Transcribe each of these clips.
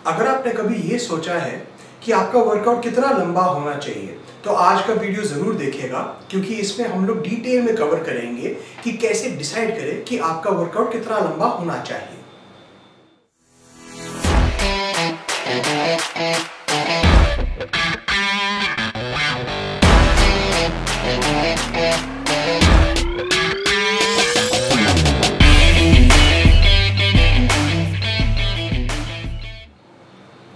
अगर आपने कभी ये सोचा है कि आपका वर्कआउट कितना लंबा होना चाहिए, तो आज का वीडियो ज़रूर देखिएगा, क्योंकि इसमें हम लोग डिटेल में कवर करेंगे कि कैसे डिसाइड करें कि आपका वर्कआउट कितना लंबा होना चाहिए।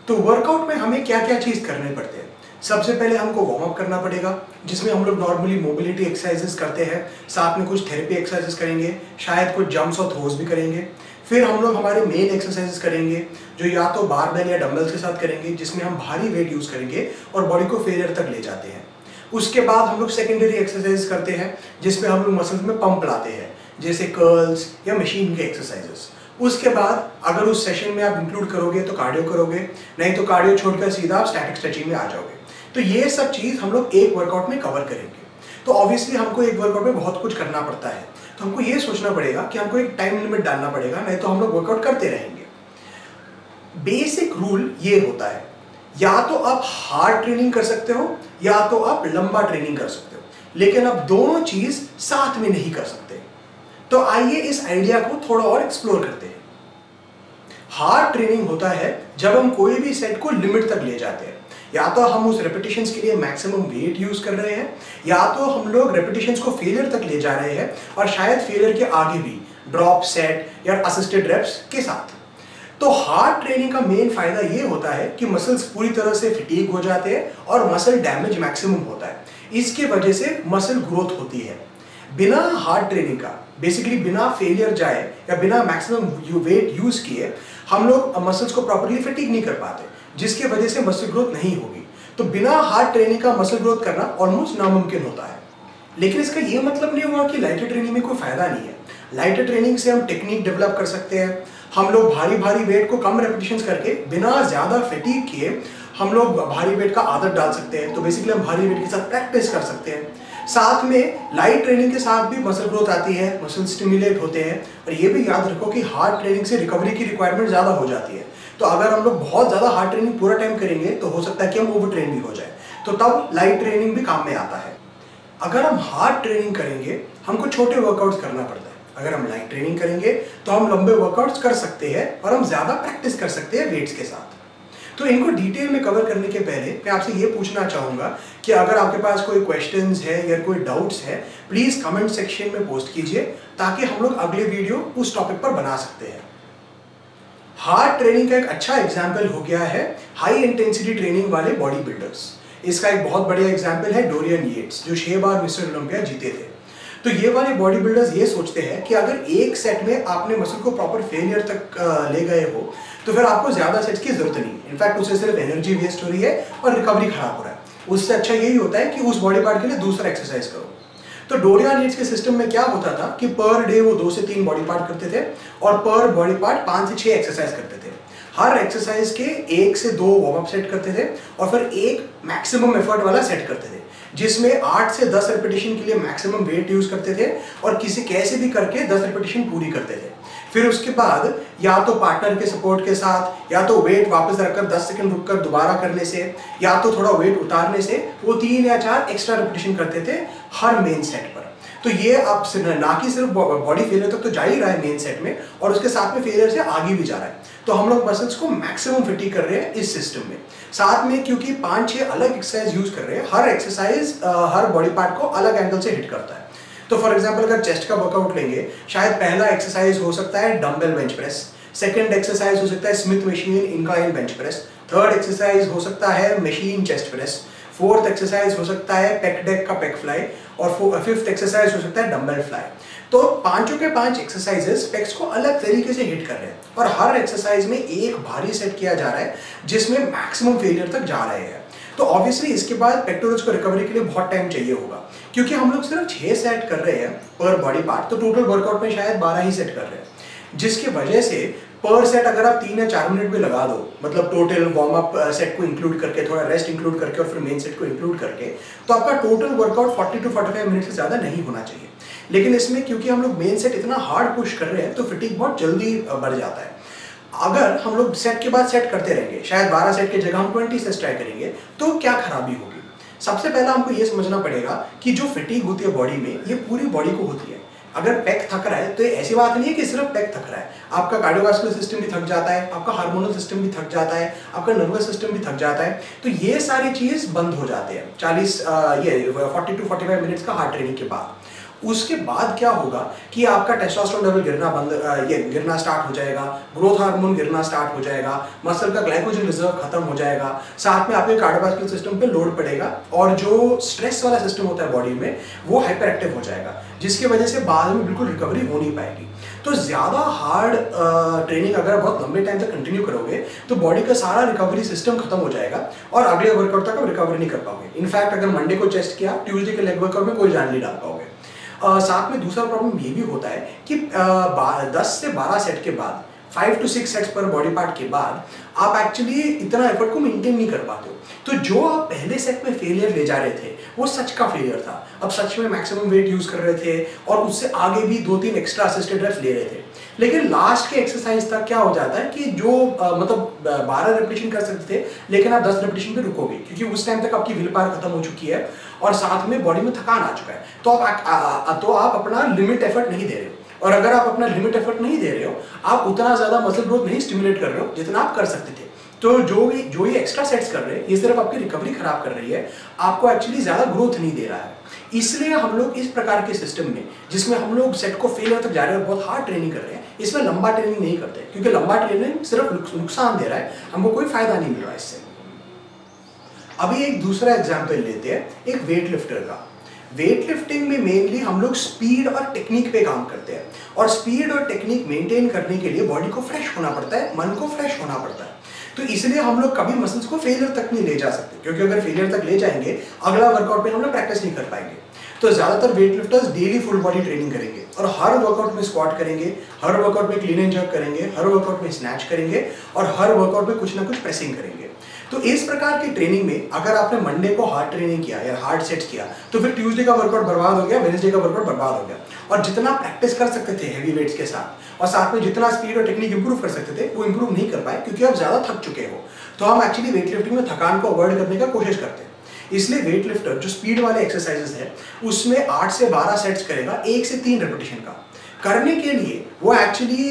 तो वर्कआउट में हमें क्या क्या चीज़ करने पड़ते हैं। सबसे पहले हमको वार्म अप करना पड़ेगा, जिसमें हम लोग नॉर्मली मोबिलिटी एक्सरसाइजेस करते हैं, साथ में कुछ थेरेपी एक्सरसाइजेस करेंगे, शायद कुछ जंप्स और थ्रोज भी करेंगे। फिर हम लोग हमारे मेन एक्सरसाइजेस करेंगे, जो या तो बारबेल या डंबल्स के साथ करेंगे, जिसमें हम भारी वेट यूज़ करेंगे और बॉडी को फेलियर तक ले जाते हैं। उसके बाद हम लोग सेकेंडरी एक्सरसाइज करते हैं, जिसमें हम लोग मसल्स में पंप लाते हैं, जैसे कर्ल्स या मशीन के एक्सरसाइजेस। उसके बाद अगर उस सेशन में आप इंक्लूड करोगे तो कार्डियो करोगे, नहीं तो कार्डियो छोड़कर सीधा आप स्टैटिक स्ट्रेचिंग में आ जाओगे। तो ये सब चीज़ हम लोग एक वर्कआउट में कवर करेंगे। तो ऑब्वियसली हमको एक वर्कआउट में बहुत कुछ करना पड़ता है, तो हमको ये सोचना पड़ेगा कि हमको एक टाइम लिमिट डालना पड़ेगा, नहीं तो हम लोग वर्कआउट करते रहेंगे। बेसिक रूल ये होता है, या तो आप हार्ड ट्रेनिंग कर सकते हो या तो आप लंबा ट्रेनिंग कर सकते हो, लेकिन आप दोनों चीज़ साथ में नहीं कर सकते। तो आइए इस आइडिया को थोड़ा और एक्सप्लोर करते हैं। हार्ड ट्रेनिंग होता है जब हम कोई भी सेट को लिमिट तक ले जाते हैं, या तो हम उस रेपिटेशंस के लिए मैक्सिमम वेट यूज कर रहे हैं, या तो हम लोग रेपिटेशंस को फेलियर तक ले जा रहे हैं और शायद फेलियर के आगे भी ड्रॉप सेट या असिस्टेड रेप्स के साथ। तो हार्ड ट्रेनिंग का मेन फायदा ये होता है कि मसल्स पूरी तरह से फटीग हो जाते हैं और मसल डैमेज मैक्सिमम होता है। इसके वजह से मसल ग्रोथ होती है। बिना हार्ड ट्रेनिंग का, बेसिकली बिना फेलियर जाए या बिना मैक्सिमम वेट यूज किए, हम लोग मसल्स को प्रॉपर्ली फटीग नहीं कर पाते, जिसकी वजह से मसल ग्रोथ नहीं होगी। तो बिना हार्ड ट्रेनिंग का मसल ग्रोथ करना ऑलमोस्ट नामुमकिन होता है। लेकिन इसका ये मतलब नहीं हुआ कि लाइटर ट्रेनिंग में कोई फायदा नहीं है। लाइटर ट्रेनिंग से हम टेक्निक डेवलप कर सकते हैं। हम लोग भारी वेट को कम रेपिटेशंस करके बिना ज्यादा फटीग किए हम लोग भारी वेट का आदत डाल सकते हैं। तो बेसिकली हम भारी वेट के साथ प्रैक्टिस कर सकते हैं। साथ में लाइट ट्रेनिंग के साथ भी मसल ग्रोथ आती है, मसल स्टिमुलेट होते हैं। और ये भी याद रखो कि हार्ड ट्रेनिंग से रिकवरी की रिक्वायरमेंट ज़्यादा हो जाती है। तो अगर हम लोग बहुत ज़्यादा हार्ड ट्रेनिंग पूरा टाइम करेंगे तो हो सकता है कि हम ओवर ट्रेन भी हो जाए, तो तब लाइट ट्रेनिंग भी काम में आता है। अगर हम हार्ड ट्रेनिंग करेंगे हमको छोटे वर्कआउट्स करना पड़ता है। अगर हम लाइट ट्रेनिंग करेंगे तो हम लंबे वर्कआउट्स कर सकते हैं और हम ज़्यादा प्रैक्टिस कर सकते हैं वेट्स के साथ। तो इनको डिटेल में कवर करने के पहले मैं आपसे ये पूछना चाहूँगा कि अगर आपके पास कोई क्वेश्चंस है या कोई डाउट्स है, प्लीज़ कमेंट सेक्शन में पोस्ट कीजिए, ताकि हम लोग अगले वीडियो उस टॉपिक पर बना सकते हैं। हार्ड ट्रेनिंग का एक अच्छा एग्जाम्पल हो गया है हाई इंटेंसिटी ट्रेनिंग वाले बॉडी बिल्डर्स। इसका एक बहुत बढ़िया एग्जाम्पल है डोरियन येट्स, जो 6 बार मिस्टर ओलंपिया जीते थे। तो ये वाले बॉडी बिल्डर्स ये सोचते हैं कि अगर एक सेट में आपने मसल को प्रॉपर फेलियर तक ले गए हो, तो फिर आपको ज्यादा सेट्स की जरूरत नहीं। इनफैक्ट उससे सिर्फ एनर्जी वेस्ट हो रही है और रिकवरी खराब हो रहा है। उससे अच्छा यही होता है कि उस बॉडी पार्ट के लिए दूसरा एक्सरसाइज करो। तो डोरियन येट्स के सिस्टम में क्या होता था कि पर डे वो 2 से 3 बॉडी पार्ट करते थे और पर बॉडी पार्ट 5 से 6 एक्सरसाइज करते थे। हर एक्सरसाइज के 1 से 2 वार्म अप सेट करते थे और फिर एक मैक्सिमम एफर्ट वाला सेट करते थे, जिसमें 8 से 10 रेपिटेशन के लिए मैक्सिमम वेट यूज करते थे और किसी कैसे भी करके 10 रेपिटेशन पूरी करते थे। फिर उसके बाद या तो पार्टनर के सपोर्ट के साथ या तो वेट वापस रखकर 10 सेकंड रुककर दोबारा करने से या तो थोड़ा वेट उतारने से वो 3 या 4 एक्स्ट्रा रेपिटेशन करते थे हर मेन सेट पर। तो ये आप ना कि सिर्फ बॉडी फेलियर तक तो जा ही रहा है मेन सेट में, और उसके साथ में फेलियर से आगे भी जा रहा है। तो हम लोग मसल्स को मैक्सिमम फटीग कर रहे हैं इस सिस्टम में। साथ में क्योंकि 5-6 अलग एक्सरसाइज यूज कर रहे हैं, हर एक्सरसाइज हर बॉडी पार्ट को अलग एंगल से हिट करता है। तो फॉर एग्जांपल अगर चेस्ट का वर्कआउट लेंगे, शायद पहला एक्सरसाइज हो सकता है dumbbell bench press, second exercise हो सकता है Smith machine incline bench press, third exercise हो सकता है machine chest press, fourth exercise हो सकता है पेक डेक का पेक फ्लाई, और फिफ्थ एक्सरसाइज हो सकता है डंबल फ्लाई। तो पांचों के 5 एक्सरसाइजेस पेक्स को अलग तरीके से हिट कर रहे हैं और हर एक्सरसाइज में एक भारी सेट किया जा रहा है जिसमें मैक्सिमम फेलियर तक जा रहे हैं। तो ऑब्वियसली इसके बाद पेक्टोरल्स को रिकवरी के लिए बहुत टाइम चाहिए होगा, क्योंकि हम लोग सिर्फ 6 सेट कर रहे हैं पर बॉडी पार्ट, तो टोटल वर्कआउट में शायद 12 ही सेट कर रहे हैं, जिसकी वजह से पर सेट अगर आप 3 या 4 मिनट भी लगा दो, मतलब टोटल वार्म अप सेट को इंक्लूड करके, थोड़ा रेस्ट इंक्लूड करके और फिर मेन सेट को इंक्लूड करके, तो आपका टोटल वर्कआउट 40 to 45 मिनट से ज़्यादा नहीं होना चाहिए। लेकिन इसमें क्योंकि हम लोग मेन सेट इतना हार्ड पुश कर रहे हैं तो फिटिंग बहुत जल्दी बढ़ जाता है। अगर हम लोग सेट के बाद सेट करते रहेंगे, शायद 12 सेट की जगह हम 20 सेट ट्राई करेंगे, तो क्या खराबी होगी? सबसे पहला हमको ये समझना पड़ेगा कि जो फटीग होती है बॉडी में, ये पूरी बॉडी को होती है। अगर पैक थक रहा है तो ये ऐसी बात नहीं है कि सिर्फ पैक थक रहा है, आपका कार्डियोवास्कुलर सिस्टम भी थक जाता है, आपका हार्मोनल सिस्टम भी थक जाता है, आपका नर्वस सिस्टम भी थक जाता है। तो ये सारी चीज बंद हो जाते हैं 40 to 45 मिनट्स का हार्ट ट्रेनिंग के बाद। उसके बाद क्या होगा कि आपका टेस्टोस्टेरोन लेवल गिरना स्टार्ट हो जाएगा, ग्रोथ हार्मोन गिरना स्टार्ट हो जाएगा, मसल का ग्लाइकोजन रिजर्व खत्म हो जाएगा, साथ में आपके कार्डियोवास्कुलर सिस्टम पे लोड पड़ेगा और जो स्ट्रेस वाला सिस्टम होता है बॉडी में वो हाइपर एक्टिव हो जाएगा, जिसकी वजह से बाद में बिल्कुल रिकवरी हो नहीं पाएगी। तो ज्यादा हार्ड ट्रेनिंग अगर बहुत लंबे टाइम तक कंटिन्यू करोगे तो बॉडी का सारा रिकवरी सिस्टम खत्म हो जाएगा और अगले वर्कआउट तक आप रिकवरी नहीं कर पाओगे। इनफैक्ट अगर मंडे को चेस्ट किया, ट्यूसडे के लेग वर्कआउट में कोई जान नहीं डाल पाओगे। साथ में दूसरा प्रॉब्लम ये भी होता है कि 10 से 12 सेट के बाद, 5 to 6 सेट्स पर बॉडी पार्ट के बाद आप एक्चुअली इतना एफर्ट को मेंटेन नहीं कर पाते हो। तो जो आप पहले सेट में फेलियर ले जा रहे थे वो सच का फेलियर था। अब सच में मैक्सिमम वेट यूज कर रहे थे और उससे आगे भी 2-3 एक्स्ट्रा असिस्टेड रेप्स ले रहे थे, लेकिन लास्ट के एक्सरसाइज तक क्या हो जाता है कि जो मतलब 12 रेपिटेशन कर सकते थे लेकिन आप 10 रेपिटेशन पे रुकोगे, क्योंकि उस टाइम तक आपकी विल पावर खत्म हो चुकी है और साथ में बॉडी में थकान आ चुका है। तो आप अपना लिमिट एफर्ट नहीं दे रहे हो, और अगर आप अपना लिमिट एफर्ट नहीं दे रहे हो, आप उतना ज्यादा मसल ग्रोथ नहीं स्टिमुलेट कर रहे हो जितना आप कर सकते थे। तो जो ये एक्स्ट्रा सेट्स कर रहे हैं, ये सिर्फ आपकी रिकवरी खराब कर रही है, आपको एक्चुअली ज्यादा ग्रोथ नहीं दे रहा है। इसलिए हम लोग इस प्रकार के सिस्टम में, जिसमें हम लोग सेट को फेलियर तक जा रहे हैं और बहुत हार्ड ट्रेनिंग कर रहे हैं, इसमें लंबा ट्रेनिंग नहीं करते, क्योंकि लंबा ट्रेनिंग सिर्फ नुकसान दे रहा है, हमको कोई फायदा नहीं मिल रहा है इससे। अभी एक दूसरा एग्जाम्पल लेते हैं, एक वेट लिफ्टर का। वेट लिफ्टिंग में मेनली हम लोग स्पीड और टेक्निक पे काम करते हैं, और स्पीड और टेक्निक मेंटेन करने के लिए बॉडी को फ्रेश होना पड़ता है, मन को फ्रेश होना पड़ता है। तो इसलिए हम लोग कभी मसल्स को फेलियर तक नहीं ले जा सकते, क्योंकि अगर फेलियर तक ले जाएंगे अगला वर्कआउट में हम लोग प्रैक्टिस नहीं कर पाएंगे। तो ज्यादातर weight lifters daily full body training करेंगे और हर वर्कआउट में स्क्वाट करेंगे, हर वर्कआउट में क्लीन एंड जर्क करेंगे, हर वर्कआउट में स्नैच करेंगे और हर वर्कआउट में कुछ ना कुछ प्रेसिंग करेंगे। तो इस प्रकार की ट्रेनिंग में अगर आपने मंडे को हार्ड ट्रेनिंग किया या हार्ड सेट्स किया, तो फिर ट्यूसडे का वर्कआउट बर्बाद हो गया, वेडनेसडे का वर्कआउट बर्बाद हो गया। और जितना प्रैक्टिस कर सकते थे हैवी वेट्स के साथ, और साथ में जितना स्पीड और टेक्निक इंप्रूव कर सकते थे, वो इंप्रूव नहीं कर पाए, क्योंकि आप ज्यादा थक चुके हो। तो हम एक्चुअली वेट लिफ्टिंग में थकान को अवॉइड करने का कोशिश करते हैं। इसलिए वेट लिफ्टर जो स्पीड वाले एक्सरसाइजेस है, उसमें 8 से 12 सेट्स करेगा 1 से 3 रेपिटेशन का। करने के लिए वो एक्चुअली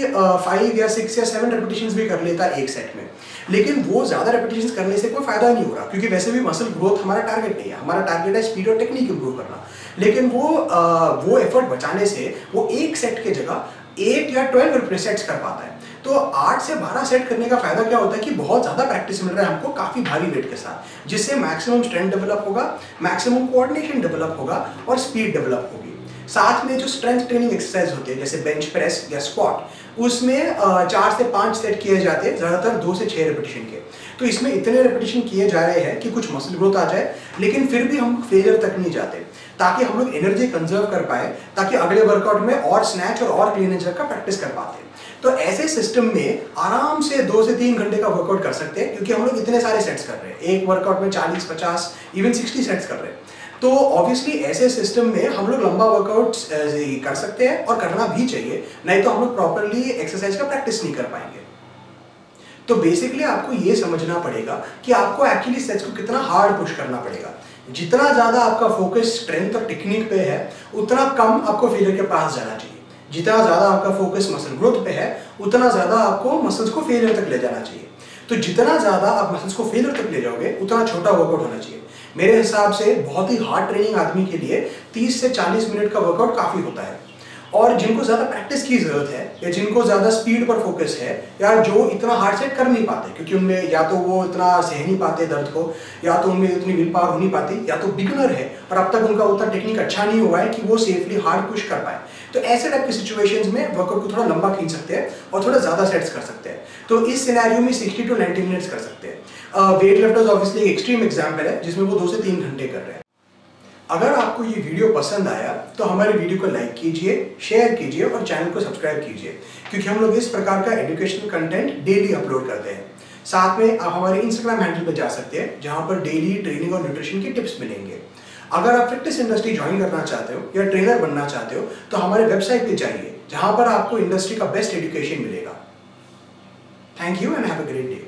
5 या 6 या 7 रेपिटेशंस भी कर लेता है एक सेट में, लेकिन वो ज्यादा रेपिटेशंस करने से कोई फायदा नहीं हो रहा, क्योंकि वैसे भी मसल ग्रोथ हमारा टारगेट नहीं है। हमारा टारगेट है स्पीड और टेक्निक इंप्रूव करना, लेकिन वो एफर्ट बचाने से वो एक सेट के जगह 8 या 12 सेट्स कर पाता है। तो 8 से 12 सेट करने का फायदा क्या होता है कि बहुत ज्यादा प्रैक्टिस मिल रहा है हमको काफी भारी वेट के साथ, जिससे मैक्सिमम स्ट्रेंथ डेवलप होगा, मैक्सिमम कोऑर्डिनेशन डेवलप होगा और स्पीड डेवलप होगी। साथ में जो स्ट्रेंथ ट्रेनिंग एक्सरसाइज होती है, जैसे बेंच प्रेस या स्क्वाट, उसमें 4 से 5 सेट किए जाते हैं, ज्यादातर 2 से 6 रेपिटेशन के। तो इसमें इतने रेपिटेशन किए जा रहे हैं कि कुछ मसल ग्रोथ आ जाए, लेकिन फिर भी हम फेलियर तक नहीं जाते, ताकि हम लोग एनर्जी कंजर्व कर पाए, ताकि अगले वर्कआउट में और स्नैच और क्लीन एंड जर्क का प्रैक्टिस कर पाते हैं। तो ऐसे सिस्टम में आराम से 2 से 3 घंटे का वर्कआउट कर सकते हैं, क्योंकि हम लोग इतने सारे सेट्स कर रहे हैं, एक वर्कआउट में 40, 50, इवन 60 सेट्स कर रहे हैं। तो ऑब्वियसली ऐसे सिस्टम में हम लोग लंबा वर्कआउट कर सकते हैं और करना भी चाहिए, नहीं तो हम लोग प्रॉपर्ली एक्सरसाइज का प्रैक्टिस नहीं कर पाएंगे। तो बेसिकली आपको ये समझना पड़ेगा कि आपको एक्चुअली सेट्स को कितना हार्ड पुश करना पड़ेगा। जितना ज्यादा आपका फोकस स्ट्रेंथ और टेक्निक पे है, उतना कम आपको फेलियर के पास जाना चाहिए। जितना ज्यादा आपका फोकस मसल ग्रोथ पे है, उतना ज्यादा आपको मसल्स को फेलियर तक ले जाना चाहिए। तो जितना ज्यादा आप मसल्स को फेलियर तक ले जाओगे, उतना छोटा वर्कआउट होना चाहिए। मेरे हिसाब से बहुत ही हार्ड ट्रेनिंग आदमी के लिए 30 से 40 मिनट का वर्कआउट काफी होता है। और जिनको ज्यादा प्रैक्टिस की जरूरत है, या जिनको ज्यादा स्पीड पर फोकस है, या जो इतना हार्ड सेट कर नहीं पाते, क्योंकि उनमें या तो वो इतना सह नहीं पाते दर्द को, या तो उनमें इतनी विल पावर हो नहीं पाती, या तो बिगिनर है और अब तक उनका उतना टेक्निक अच्छा नहीं हुआ है कि वो सेफली हार्ड पुश कर पाए, तो ऐसे टाइप की सिचुएशंस में वर्कआउट को थोड़ा लंबा खींच सकते हैं और थोड़ा ज्यादा सेट्स कर सकते हैं। तो इस सिनेरियो में 60 to 90 मिनट्स कर सकते हैं। वेट लिफ्टर्स ऑब्वियसली एक एक्सट्रीम एग्जांपल है, जिसमें वो 2 से 3 घंटे कर रहे हैं। अगर आपको ये वीडियो पसंद आया तो हमारे वीडियो को लाइक कीजिए, शेयर कीजिए और चैनल को सब्सक्राइब कीजिए, क्योंकि हम लोग इस प्रकार का एजुकेशनल कंटेंट डेली अपलोड करते हैं। साथ में आप हमारे इंस्टाग्राम हैंडल पर जा सकते हैं, जहां पर डेली ट्रेनिंग और न्यूट्रिशन की टिप्स मिलेंगे। अगर आप फिटनेस इंडस्ट्री ज्वाइन करना चाहते हो या ट्रेनर बनना चाहते हो, तो हमारे वेबसाइट पे जाइए, जहां पर आपको इंडस्ट्री का बेस्ट एजुकेशन मिलेगा। Thank thank you and have a great day.